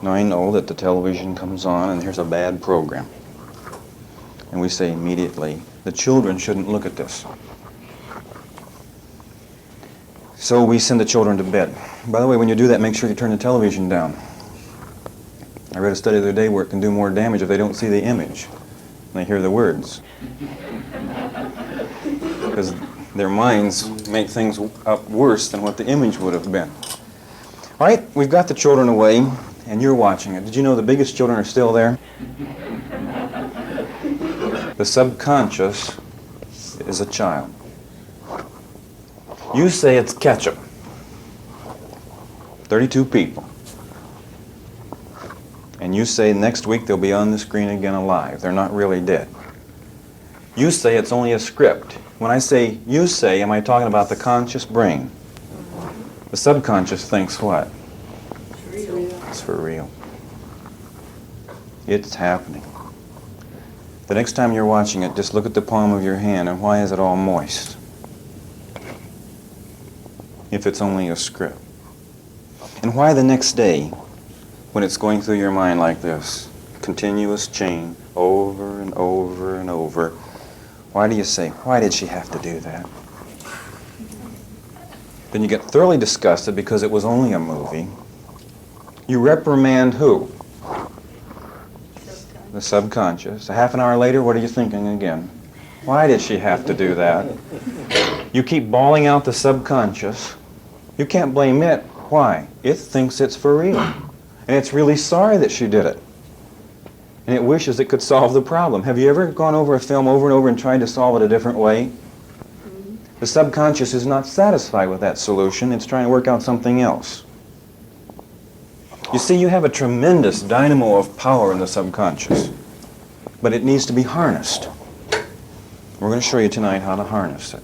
Now I know that the television comes on and here's a bad program. And we say immediately, the children shouldn't look at this. So we send the children to bed. By the way, when you do that, make sure you turn the television down. I read a study the other day where it can do more damage if they don't see the image and they hear the words. Because their minds make things up worse than what the image would have been. All right, we've got the children away, and you're watching it. Did you know the biggest children are still there? The subconscious is a child. You say it's ketchup. 32 people. And you say next week they'll be on the screen again alive. They're not really dead. You say it's only a script. When I say you say, am I talking about the conscious brain? The subconscious thinks what? It's real. It's for real. It's happening. The next time you're watching it, just look at the palm of your hand and why is it all moist? If it's only a script. And why the next day, when it's going through your mind like this, continuous chain, over and over and over, why do you say, why did she have to do that? Then you get thoroughly disgusted because it was only a movie. You reprimand who? The subconscious. A half an hour later, what are you thinking again? Why did she have to do that? You keep bawling out the subconscious. You can't blame it. Why? It thinks it's for real. And it's really sorry that she did it. And it wishes it could solve the problem. Have you ever gone over a film over and over and tried to solve it a different way? The subconscious is not satisfied with that solution. It's trying to work out something else. You see, you have a tremendous dynamo of power in the subconscious, but it needs to be harnessed. We're going to show you tonight how to harness it.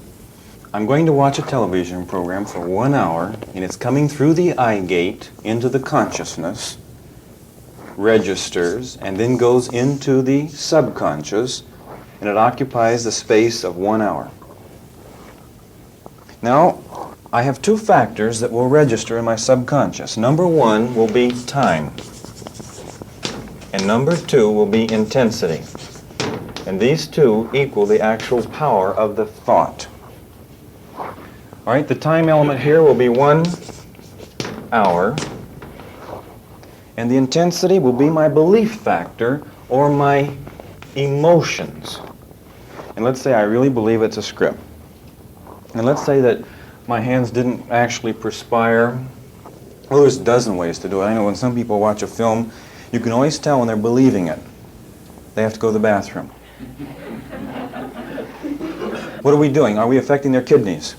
I'm going to watch a television program for 1 hour, and it's coming through the eye gate into the consciousness, registers, and then goes into the subconscious, and it occupies the space of 1 hour. Now, I have two factors that will register in my subconscious. Number one will be time, and number two will be intensity. And these two equal the actual power of the thought. All right, the time element here will be 1 hour, and the intensity will be my belief factor or my emotions. And let's say I really believe it's a script. And let's say that my hands didn't actually perspire. Well, there's a dozen ways to do it. I know when some people watch a film, you can always tell when they're believing it. They have to go to the bathroom. What are we doing? Are we affecting their kidneys?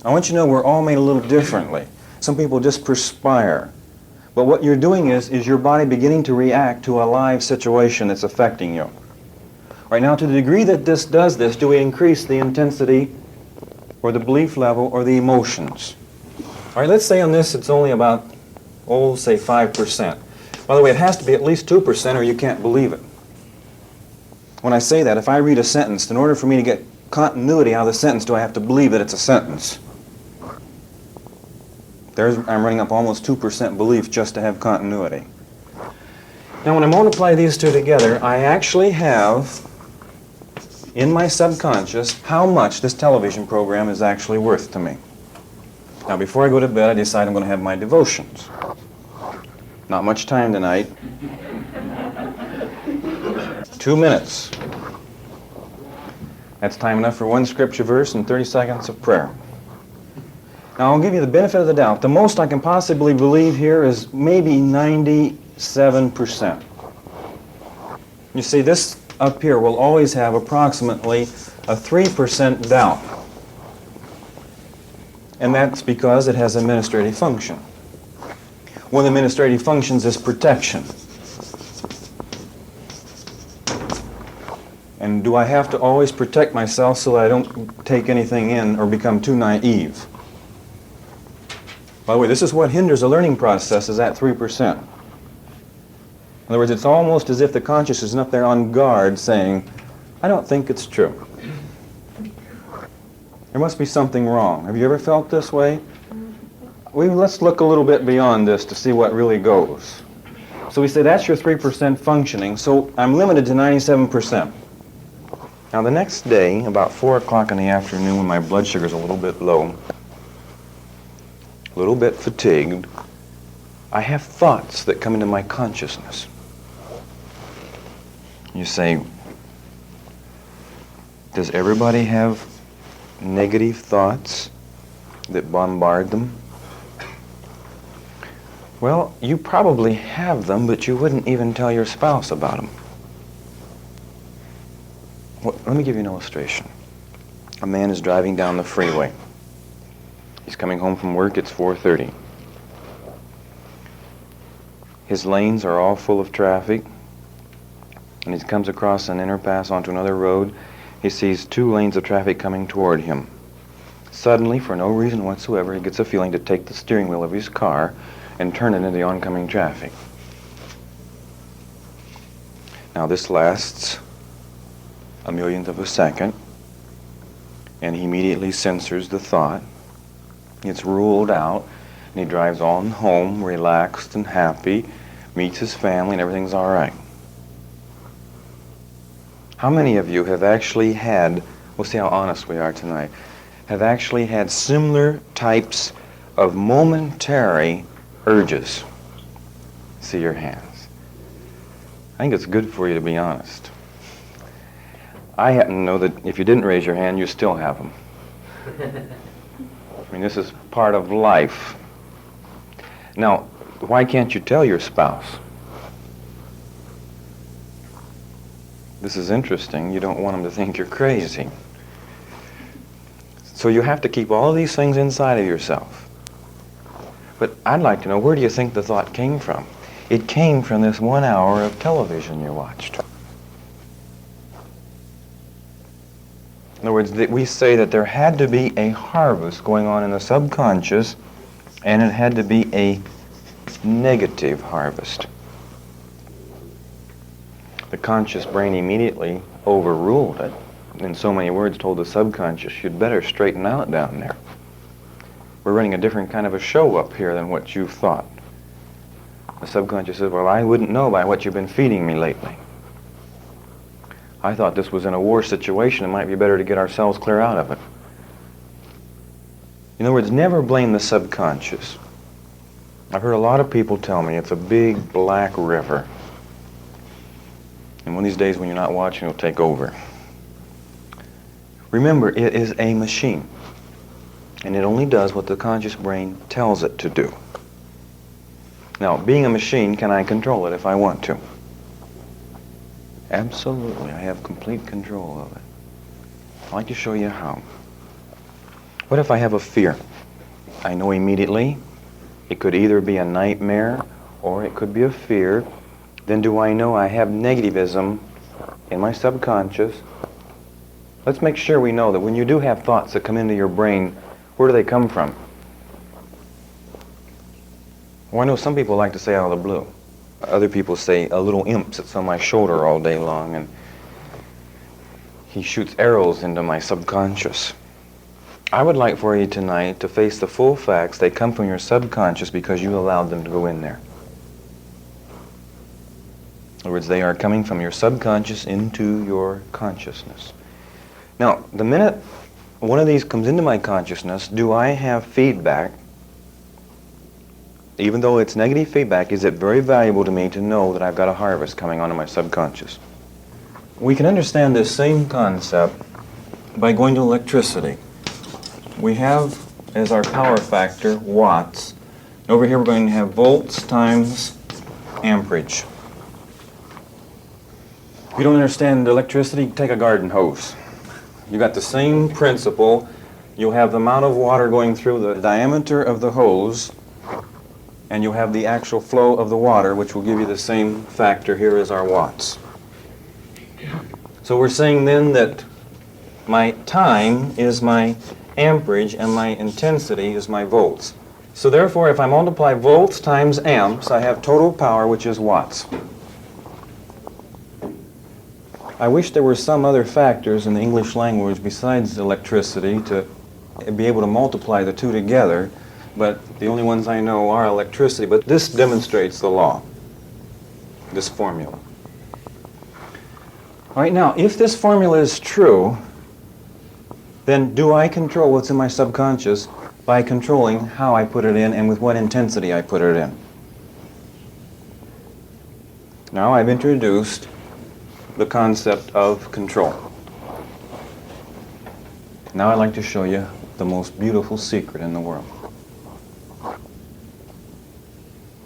I want you to know we're all made a little differently. Some people just perspire. But what you're doing is your body beginning to react to a live situation that's affecting you. Right now, to the degree that this does this, do we increase the intensity or the belief level or the emotions? All right, let's say on this it's only about, say 5%. By the way, it has to be at least 2% or you can't believe it. When I say that, if I read a sentence, in order for me to get continuity out of the sentence, do I have to believe that it's a sentence? I'm running up almost 2% belief just to have continuity. Now, when I multiply these two together, I actually have in my subconscious how much this television program is actually worth to me. Now, before I go to bed, I decide I'm going to have my devotions. Not much time tonight. 2 minutes. That's time enough for one scripture verse and 30 seconds of prayer. Now, I'll give you the benefit of the doubt. The most I can possibly believe here is maybe 97%. You see, this up here will always have approximately a 3% doubt. And that's because it has administrative function. One of the administrative functions is protection. And do I have to always protect myself so that I don't take anything in or become too naive? By the way, this is what hinders the learning process, is that 3%. In other words, it's almost as if the conscious is up there on guard saying, I don't think it's true. There must be something wrong. Have you ever felt this way? let's look a little bit beyond this to see what really goes. So we say that's your 3% functioning, so I'm limited to 97%. Now the next day, about 4 o'clock in the afternoon, when my blood sugar's a little bit low, a little bit fatigued, I have thoughts that come into my consciousness. You say, does everybody have negative thoughts that bombard them? Well, you probably have them, but you wouldn't even tell your spouse about them. Well, let me give you an illustration. A man is driving down the freeway. He's coming home from work, it's 4:30. His lanes are all full of traffic, and he comes across an interpass onto another road. He sees 2 lanes of traffic coming toward him. Suddenly, for no reason whatsoever, he gets a feeling to take the steering wheel of his car and turn it into the oncoming traffic. Now this lasts a millionth of a second, and he immediately censors the thought. It's ruled out, and he drives on home relaxed and happy, meets his family, and everything's all right. How many of you have actually had, we'll see how honest we are tonight, have actually had similar types of momentary urges? See your hands. I think it's good for you to be honest. I happen to know that if you didn't raise your hand, you still have them. I mean, this is part of life. Now, why can't you tell your spouse? This is interesting. You don't want them to think you're crazy. So you have to keep all of these things inside of yourself. But I'd like to know, where do you think the thought came from? It came from this 1 hour of television you watched. In other words, we say that there had to be a harvest going on in the subconscious, and it had to be a negative harvest. The conscious brain immediately overruled it. In so many words, told the subconscious, you'd better straighten out down there. We're running a different kind of a show up here than what you've thought. The subconscious says, well, I wouldn't know by what you've been feeding me lately. I thought this was in a war situation. It might be better to get ourselves clear out of it. In other words, never blame the subconscious. I've heard a lot of people tell me it's a big black river. And one of these days when you're not watching, it'll take over. Remember, it is a machine. And it only does what the conscious brain tells it to do. Now, being a machine, can I control it if I want to? Absolutely, I have complete control of it. I'd like to show you how. What if I have a fear? I know immediately it could either be a nightmare or it could be a fear. Then do I know I have negativism in my subconscious? Let's make sure we know that when you do have thoughts that come into your brain, where do they come from? Well, I know some people like to say out of the blue. Other people say a little imp sits on my shoulder all day long and he shoots arrows into my subconscious. I would like for you tonight to face the full facts. They come from your subconscious because you allowed them to go in there. In other words, they are coming from your subconscious into your consciousness. Now, the minute one of these comes into my consciousness, do I have feedback? Even though it's negative feedback, is it very valuable to me to know that I've got a harvest coming onto my subconscious? We can understand this same concept by going to electricity. We have as our power factor watts. Over here we're going to have volts times amperage. If you don't understand electricity, take a garden hose. You got the same principle. You'll have the amount of water going through the diameter of the hose, and you'll have the actual flow of the water, which will give you the same factor here as our watts. So we're saying then that my time is my amperage and my intensity is my volts. So therefore, if I multiply volts times amps, I have total power, which is watts. I wish there were some other factors in the English language besides electricity to be able to multiply the two together, but the only ones I know are electricity. But this demonstrates the law, this formula. All right, now, if this formula is true, then do I control what's in my subconscious by controlling how I put it in and with what intensity I put it in? Now I've introduced the concept of control. Now I'd like to show you the most beautiful secret in the world.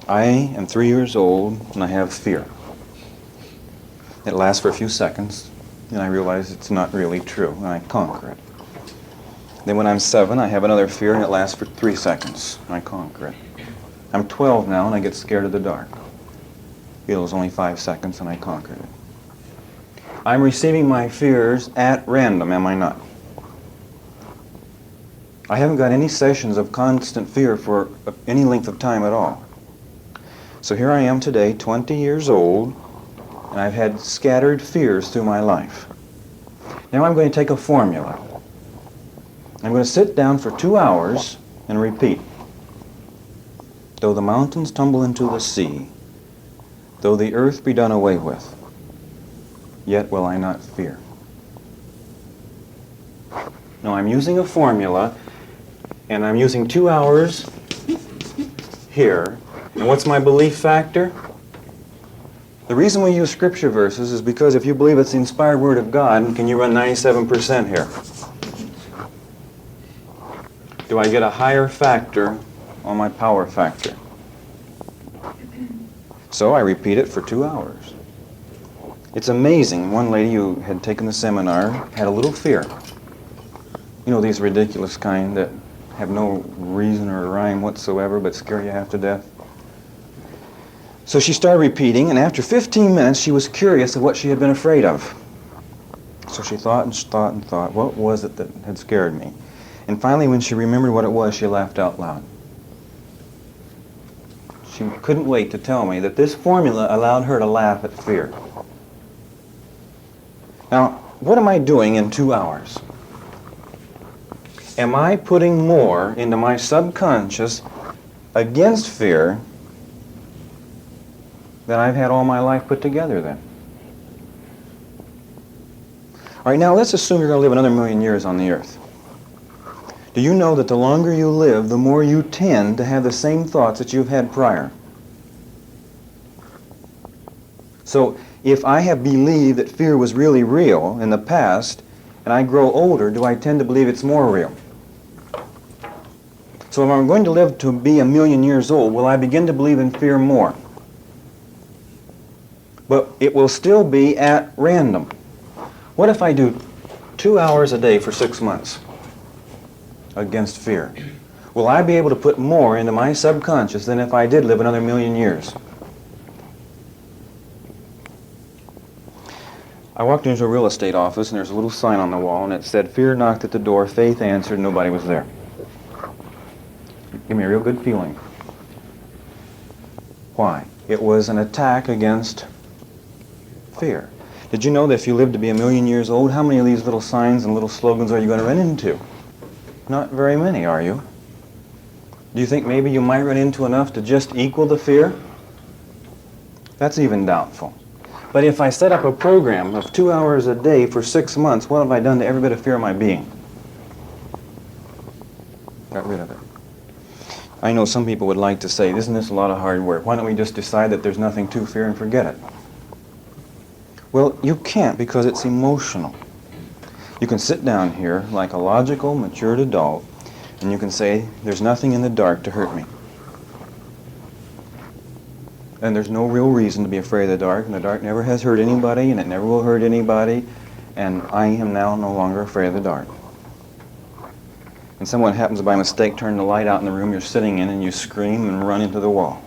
I am 3 years old and I have fear. It lasts for a few seconds and I realize it's not really true and I conquer it. Then when I'm 7, I have another fear and it lasts for 3 seconds and I conquer it. I'm 12 now and I get scared of the dark. It was only 5 seconds and I conquered it. I'm receiving my fears at random, am I not? I haven't got any sessions of constant fear for any length of time at all. So here I am today, 20 years old, and I've had scattered fears through my life. Now I'm going to take a formula. I'm going to sit down for 2 hours and repeat. Though the mountains tumble into the sea, though the earth be done away with, yet will I not fear. Now I'm using a formula, and I'm using 2 hours here. And what's my belief factor? The reason we use scripture verses is because if you believe it's the inspired word of God, can you run 97% here? Do I get a higher factor on my power factor? So I repeat it for 2 hours. It's amazing. One lady who had taken the seminar had a little fear. You know, these ridiculous kind that have no reason or rhyme whatsoever but scare you half to death. So she started repeating, and after 15 minutes she was curious of what she had been afraid of. So she thought and thought and thought, what was it that had scared me? And finally when she remembered what it was, she laughed out loud. She couldn't wait to tell me that this formula allowed her to laugh at fear. Now, what am I doing in 2 hours? Am I putting more into my subconscious against fear than I've had all my life put together then? All right, now let's assume you're going to live another 1,000,000 years on the earth. Do you know that the longer you live, the more you tend to have the same thoughts that you've had prior? So if I have believed that fear was really real in the past, and I grow older, do I tend to believe it's more real? So if I'm going to live to be 1,000,000 years old, will I begin to believe in fear more? But it will still be at random. What if I do 2 hours a day for 6 months against fear? Will I be able to put more into my subconscious than if I did live another 1,000,000 years? I walked into a real estate office and there's a little sign on the wall and it said, "Fear knocked at the door, faith answered, nobody was there." Give me a real good feeling. Why? It was an attack against fear. Did you know that if you live to be 1,000,000 years old, how many of these little signs and little slogans are you going to run into? Not very many, are you? Do you think maybe you might run into enough to just equal the fear? That's even doubtful. But if I set up a program of 2 hours a day for 6 months, what have I done to every bit of fear of my being? Got rid of it. I know some people would like to say, isn't this a lot of hard work? Why don't we just decide that there's nothing to fear and forget it? Well, you can't because it's emotional. You can sit down here like a logical, matured adult, and you can say, there's nothing in the dark to hurt me. And there's no real reason to be afraid of the dark, and the dark never has hurt anybody, and it never will hurt anybody, and I am now no longer afraid of the dark. And someone happens to by mistake turn the light out in the room you're sitting in, and you scream and run into the wall.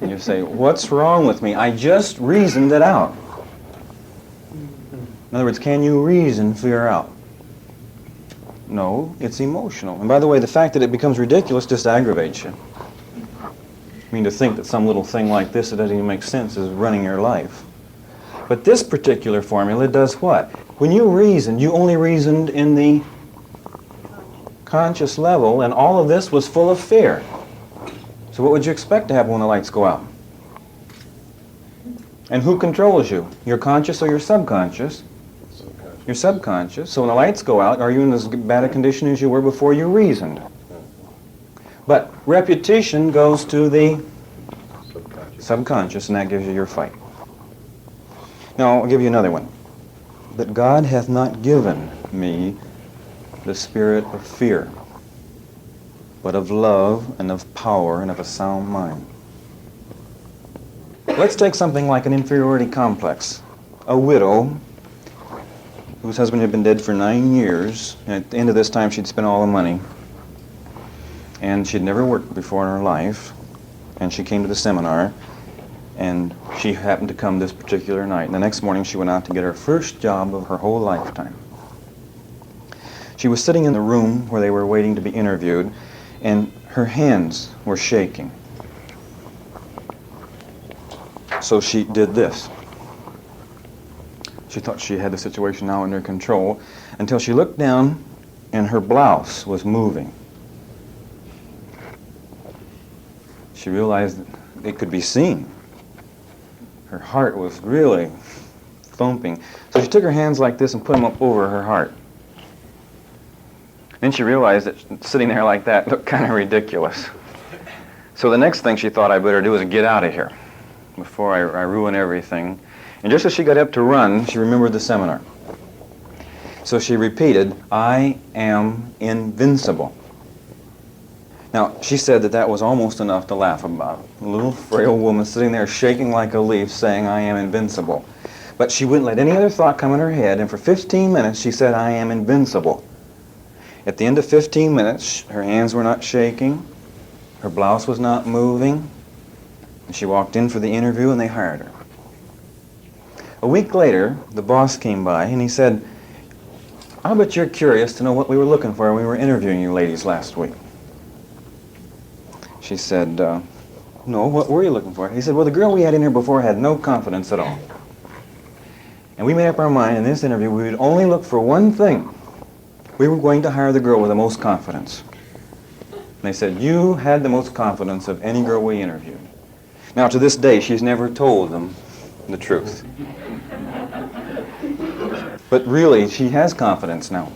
And you say, what's wrong with me? I just reasoned it out. In other words, can you reason fear out? No, it's emotional. And by the way, the fact that it becomes ridiculous just aggravates you. I mean, to think that some little thing like this that doesn't even make sense is running your life. But this particular formula does what? When you reason, you only reasoned in the conscious level, and all of this was full of fear. So what would you expect to happen when the lights go out? And who controls you? Your conscious or your subconscious? Subconscious. Your subconscious. So when the lights go out, are you in as bad a condition as you were before you reasoned? But repetition goes to the subconscious, and that gives you your fight. Now, I'll give you another one. That God hath not given me the spirit of fear, but of love and of power and of a sound mind. Let's take something like an inferiority complex. A widow whose husband had been dead for 9 years, and at the end of this time she'd spent all the money, and she'd never worked before in her life, and she came to the seminar, and she happened to come this particular night. And the next morning she went out to get her first job of her whole lifetime. She was sitting in the room where they were waiting to be interviewed, and her hands were shaking. So she did this. She thought she had the situation now under control, until she looked down and her blouse was moving. She realized that it could be seen. Her heart was really thumping. So she took her hands like this and put them up over her heart. Then she realized that sitting there like that looked kind of ridiculous. So the next thing she thought I better do is get out of here before I ruin everything. And just as she got up to run, she remembered the seminar. So she repeated, "I am invincible." Now, she said that that was almost enough to laugh about. A little frail woman sitting there shaking like a leaf saying, "I am invincible." But she wouldn't let any other thought come in her head, and for 15 minutes she said, "I am invincible." At the end of 15 minutes, her hands were not shaking, her blouse was not moving, and she walked in for the interview and they hired her. A week later, the boss came by and he said, "I bet you're curious to know what we were looking for when we were interviewing you ladies last week." She said, "No, what were you looking for?" He said, "Well, the girl we had in here before had no confidence at all. And we made up our mind in this interview we would only look for one thing. We were going to hire the girl with the most confidence." And they said, "You had the most confidence of any girl we interviewed." Now, to this day, she's never told them the truth. But really, she has confidence now.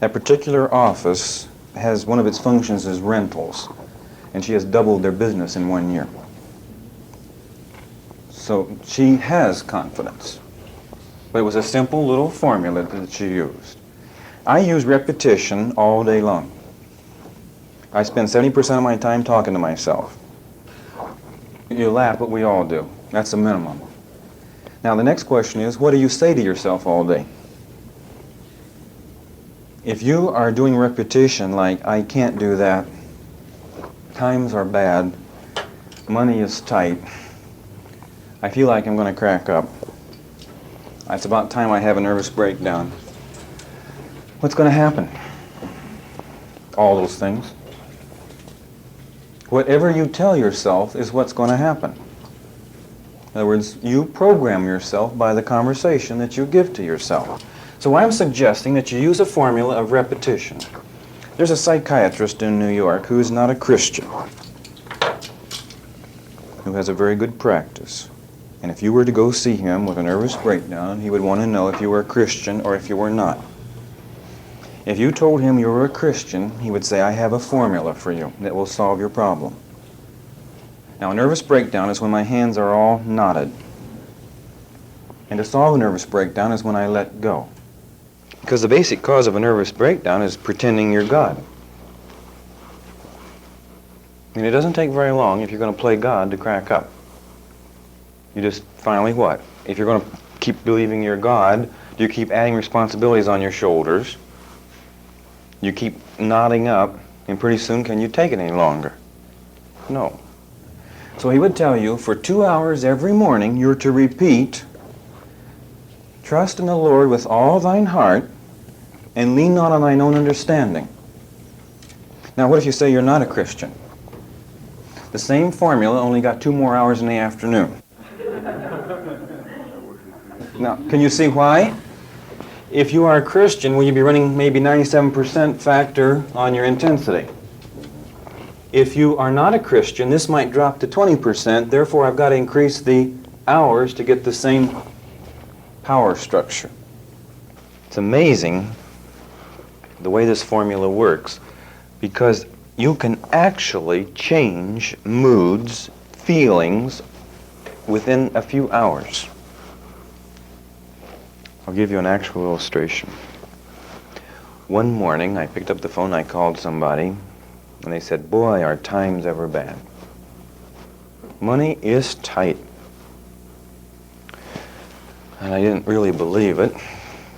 That particular office has one of its functions as rentals, and she has doubled their business in 1 year. So she has confidence. But it was a simple little formula that she used. I use repetition all day long. I spend 70% of my time talking to myself. You laugh, but we all do. That's the minimum. Now the next question is, what do you say to yourself all day? If you are doing repetition like, "I can't do that," "times are bad," "money is tight," "I feel like I'm going to crack up," "it's about time I have a nervous breakdown," what's going to happen? All those things. Whatever you tell yourself is what's going to happen. In other words, you program yourself by the conversation that you give to yourself. So I'm suggesting that you use a formula of repetition. There's a psychiatrist in New York who is not a Christian, who has a very good practice. And if you were to go see him with a nervous breakdown, he would want to know if you were a Christian or if you were not. If you told him you were a Christian, he would say, "I have a formula for you that will solve your problem." Now, a nervous breakdown is when my hands are all knotted. And to solve a nervous breakdown is when I let go. Because the basic cause of a nervous breakdown is pretending you're God. And it doesn't take very long if you're going to play God to crack up. You just finally what? If you're going to keep believing you're God, do you keep adding responsibilities on your shoulders? You keep nodding up, and pretty soon can you take it any longer? No. So he would tell you, for 2 hours every morning, you're to repeat, "Trust in the Lord with all thine heart, and lean not on thine own understanding." Now, what if you say you're not a Christian? The same formula, only got 2 more hours in the afternoon. Now, can you see why? If you are a Christian, will you be running maybe 97% factor on your intensity? If you are not a Christian, this might drop to 20%. Therefore, I've got to increase the hours to get the same power structure. It's amazing the way this formula works, because you can actually change moods, feelings within a few hours. I'll give you an actual illustration. One morning, I picked up the phone, I called somebody, and they said, "Boy, are times ever bad. Money is tight." And I didn't really believe it,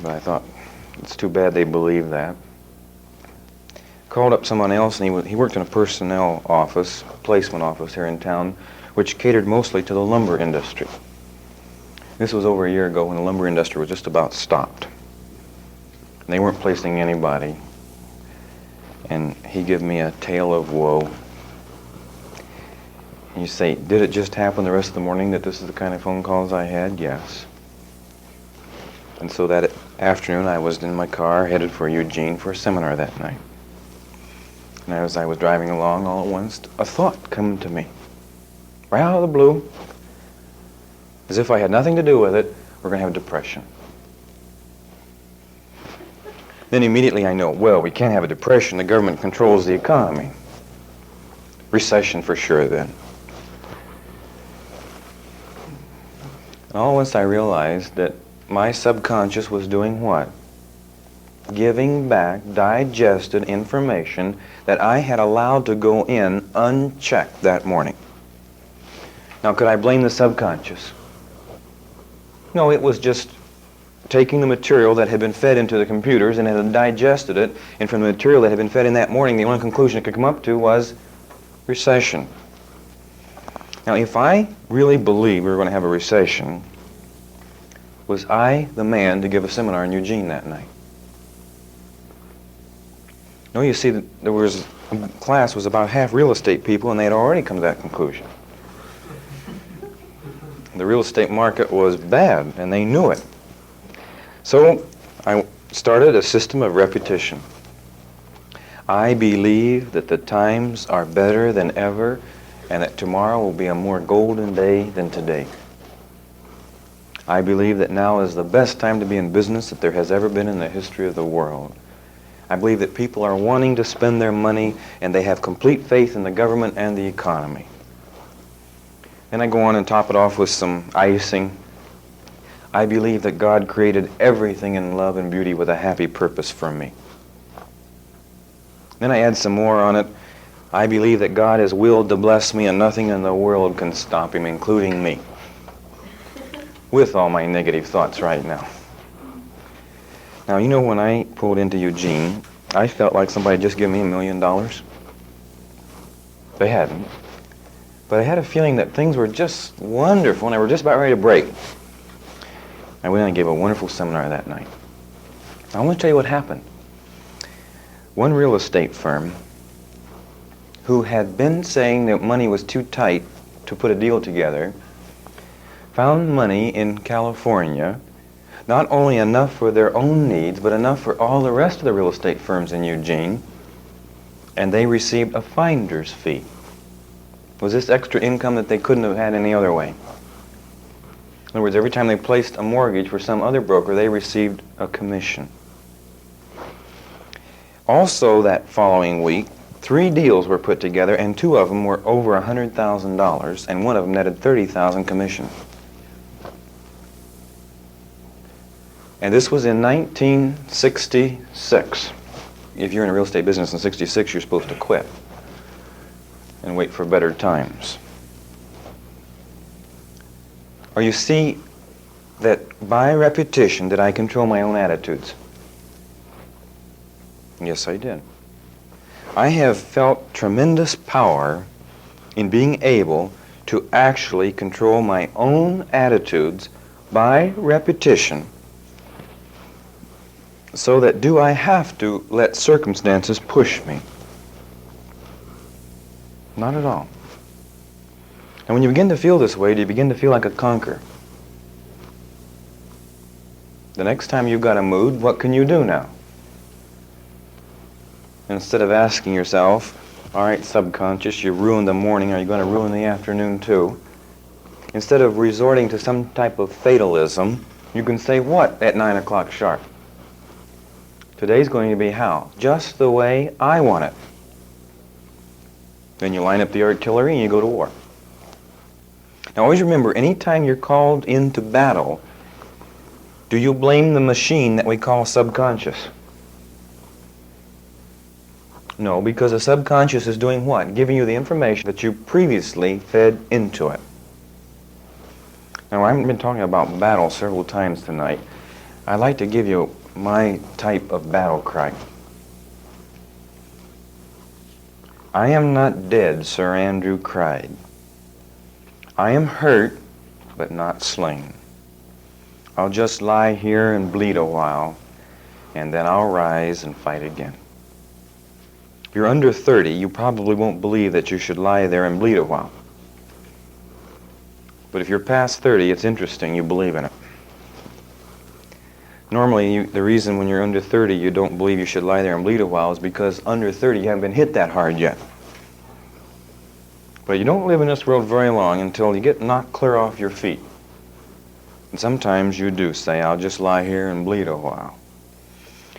but I thought, it's too bad they believe that. Called up someone else, and he worked in a personnel office, placement office here in town, which catered mostly to the lumber industry. This was over a year ago when the lumber industry was just about stopped. And they weren't placing anybody. And he gave me a tale of woe. And you say, did it just happen the rest of the morning that this is the kind of phone calls I had? Yes. And so that afternoon I was in my car headed for Eugene for a seminar that night. And as I was driving along, all at once, a thought came to me. Right out of the blue, as if I had nothing to do with it, we're going to have depression. Then immediately I know, well, we can't have a depression. The government controls the economy. Recession for sure then. And all at once I realized that my subconscious was doing what? Giving back digested information that I had allowed to go in unchecked that morning. Now, could I blame the subconscious? No, it was just taking the material that had been fed into the computers and it had digested it, and from the material that had been fed in that morning, the only conclusion it could come up to was recession. Now, if I really believed we were going to have a recession, was I the man to give a seminar in Eugene that night? No, you see, there was a class was about half real estate people, and they had already come to that conclusion. The real estate market was bad, and they knew it. So I started a system of repetition. I believe that the times are better than ever, and that tomorrow will be a more golden day than today. I believe that now is the best time to be in business that there has ever been in the history of the world. I believe that people are wanting to spend their money, and they have complete faith in the government and the economy. Then I go on and top it off with some icing. I believe that God created everything in love and beauty with a happy purpose for me. Then I add some more on it. I believe that God has willed to bless me, and nothing in the world can stop him, including me, with all my negative thoughts right now. Now, you know, when I pulled into Eugene, I felt like somebody had just given me $1 million. They hadn't. But I had a feeling that things were just wonderful, and they were just about ready to break. I went and gave a wonderful seminar that night. I want to tell you what happened. One real estate firm who had been saying that money was too tight to put a deal together found money in California, not only enough for their own needs, but enough for all the rest of the real estate firms in Eugene, and they received a finder's fee. It was this extra income that they couldn't have had any other way. In other words, every time they placed a mortgage for some other broker, they received a commission. Also, that following week, 3 deals were put together, and 2 of them were over $100,000, and 1 of them netted $30,000 commission. And this was in 1966. If you're in a real estate business in 66, you're supposed to quit and wait for better times. Or you see that by repetition did I control my own attitudes? Yes, I did. I have felt tremendous power in being able to actually control my own attitudes by repetition, so that do I have to let circumstances push me? Not at all. And when you begin to feel this way, do you begin to feel like a conqueror? The next time you've got a mood, what can you do now? Instead of asking yourself, all right, subconscious, you ruined the morning, are you going to ruin the afternoon too? Instead of resorting to some type of fatalism, you can say what at 9 o'clock sharp? Today's going to be how? Just the way I want it. Then you line up the artillery and you go to war. Now always remember, anytime you're called into battle, do you blame the machine that we call subconscious? No, because the subconscious is doing what? Giving you the information that you previously fed into it. Now, I haven't been talking about battle several times tonight. I'd like to give you my type of battle cry. I am not dead, Sir Andrew cried. I am hurt, but not slain. I'll just lie here and bleed a while, and then I'll rise and fight again. If you're under 30, you probably won't believe that you should lie there and bleed a while. But if you're past 30, it's interesting, you believe in it. Normally, the reason when you're under 30 you don't believe you should lie there and bleed a while is because under 30 you haven't been hit that hard yet. But you don't live in this world very long until you get knocked clear off your feet. And sometimes you do say, I'll just lie here and bleed a while.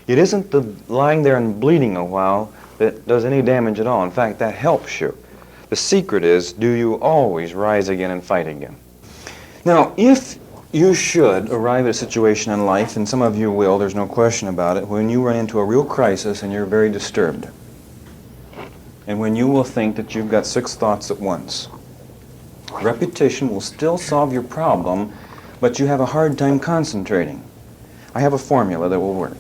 It isn't the lying there and bleeding a while that does any damage at all. In fact, that helps you. The secret is, do you always rise again and fight again? Now, if you should arrive at a situation in life, and some of you will, there's no question about it, when you run into a real crisis and you're very disturbed, and when you will think that you've got 6 thoughts at once, repetition will still solve your problem, but you have a hard time concentrating. I have a formula that will work.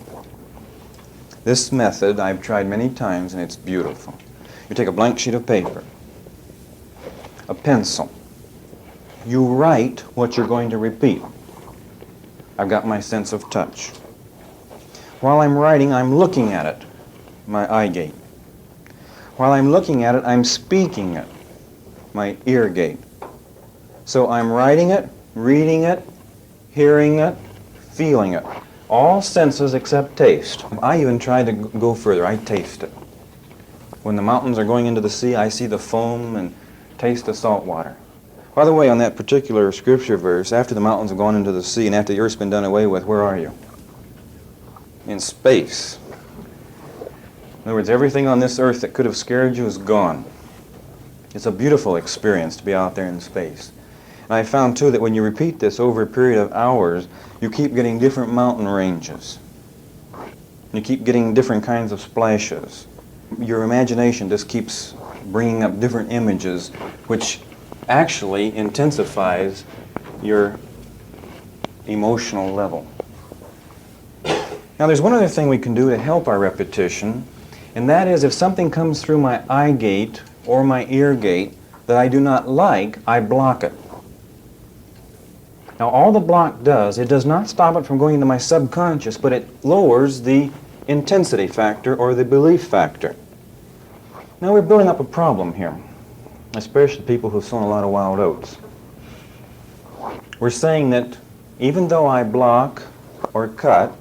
This method I've tried many times, and it's beautiful. You take a blank sheet of paper, a pencil. You write what you're going to repeat. I've got my sense of touch. While I'm writing, I'm looking at it, my eye gate. While I'm looking at it, I'm speaking it, my ear gate. So I'm writing it, reading it, hearing it, feeling it. All senses except taste. I even try to go further. I taste it. When the mountains are going into the sea, I see the foam and taste the salt water. By the way, on that particular scripture verse, after the mountains have gone into the sea and after the earth's been done away with, where are you? In space. In other words, everything on this earth that could have scared you is gone. It's a beautiful experience to be out there in space. And I found, too, that when you repeat this over a period of hours, you keep getting different mountain ranges. You keep getting different kinds of splashes. Your imagination just keeps bringing up different images, which actually intensifies your emotional level. Now, there's one other thing we can do to help our repetition, and that is if something comes through my eye gate or my ear gate that I do not like, I block it. Now, all the block does, it does not stop it from going into my subconscious, but it lowers the intensity factor or the belief factor. Now, we're building up a problem here, especially people who've sown a lot of wild oats. We're saying that even though I block or cut,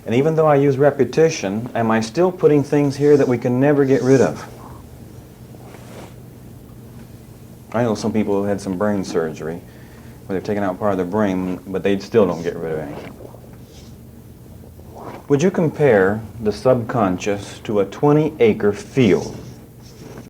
and even though I use repetition, am I still putting things here that we can never get rid of? I know some people who had some brain surgery where they've taken out part of their brain, but they still don't get rid of anything. Would you compare the subconscious to a 20-acre field?